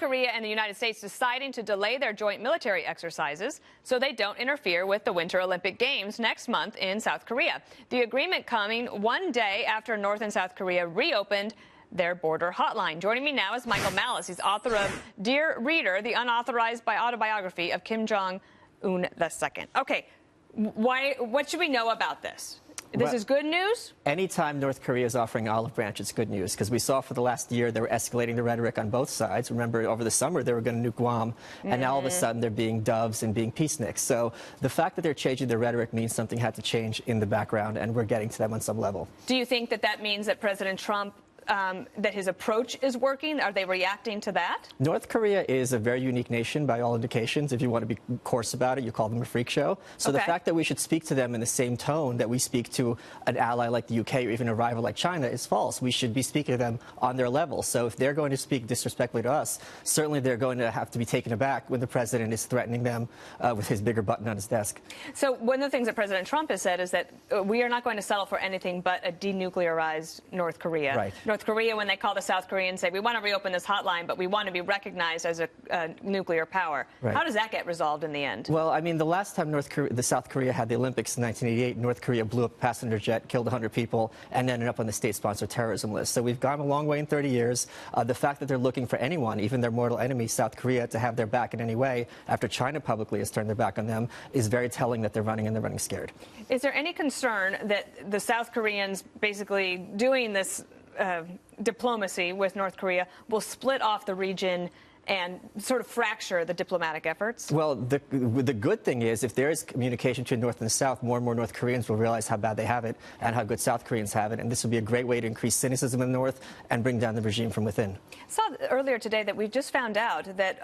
Korea and the United States deciding to delay their joint military exercises so they don't interfere with the Winter Olympic Games next month in South Korea. The agreement coming one day after North and South Korea reopened their border hotline. Joining me now is Michael Malice. He's author of Dear Reader, the unauthorized autobiography of Kim Jong-un II. Okay, what should we know about this? This is good news? Anytime North Korea is offering an olive branch, it's good news, because we saw for the last year they were escalating the rhetoric on both sides. Remember, over the summer they were going to nuke Guam, and now all of a sudden they're being doves and being peaceniks. So the fact that they're changing their rhetoric means something had to change in the background, and we're getting to them on some level. Do you think that that means that President Trump that his approach is working? Are they reacting to that? North Korea is a very unique nation by all indications. If you want to be coarse about it, you call them a freak show. So the fact that we should speak to them in the same tone that we speak to an ally like the UK or even a rival like China is false. We should be speaking to them on their level. So if they're going to speak disrespectfully to us, certainly they're going to have to be taken aback when the president is threatening them with his bigger button on his desk. So one of the things that President Trump has said is that we are not going to settle for anything but a denuclearized North Korea. Right. North Korea, when they call the South Koreans, say, we want to reopen this hotline, but we want to be recognized as a nuclear power. Right. How does that get resolved in the end? Well, I mean, the last time the South Korea had the Olympics in 1988, North Korea blew up a passenger jet, killed 100 people, and ended up on the state-sponsored terrorism list. So we've gone a long way in 30 years. The fact that they're looking for anyone, even their mortal enemy, South Korea, to have their back in any way, after China publicly has turned their back on them, is very telling that they're running, and they're running scared. Is there any concern that the South Koreans basically doing this diplomacy with North Korea will split off the region and sort of fracture the diplomatic efforts? Well, the good thing is, if there is communication between North and the South, more and more North Koreans will realize how bad they have it and how good South Koreans have it. And this will be a great way to increase cynicism in the North and bring down the regime from within. I saw earlier today that we've just found out that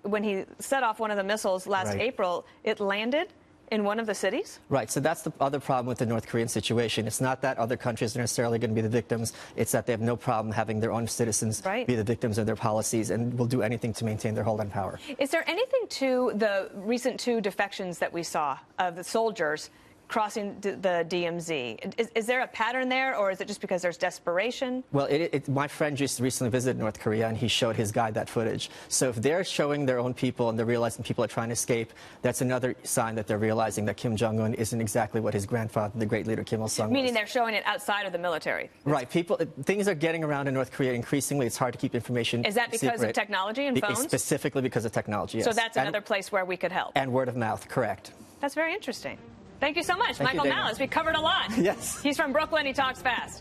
when he set off one of the missiles last April, it landed in one of the cities? Right. So that's the other problem with the North Korean situation. It's not that other countries are necessarily going to be the victims. It's that they have no problem having their own citizens be the victims of their policies and will do anything to maintain their hold on power. Is there anything to the recent two defections that we saw of the soldiers crossing the DMZ? Is there a pattern there, or is it just because there's desperation? Well, my friend just recently visited North Korea, and he showed his guide that footage. So if they're showing their own people and they're realizing people are trying to escape, that's another sign that they're realizing that Kim Jong-un isn't exactly what his grandfather, the great leader Kim Il-sung, was. Meaning they're showing it outside of the military? Right. Things are getting around in North Korea increasingly. It's hard to keep information Is that because of technology and phones? Specifically because of technology, yes. So that's another place where we could help? And word of mouth, correct. That's very interesting. Thank you so much, Michael Malice. We covered a lot. Yes. He's from Brooklyn. He talks fast.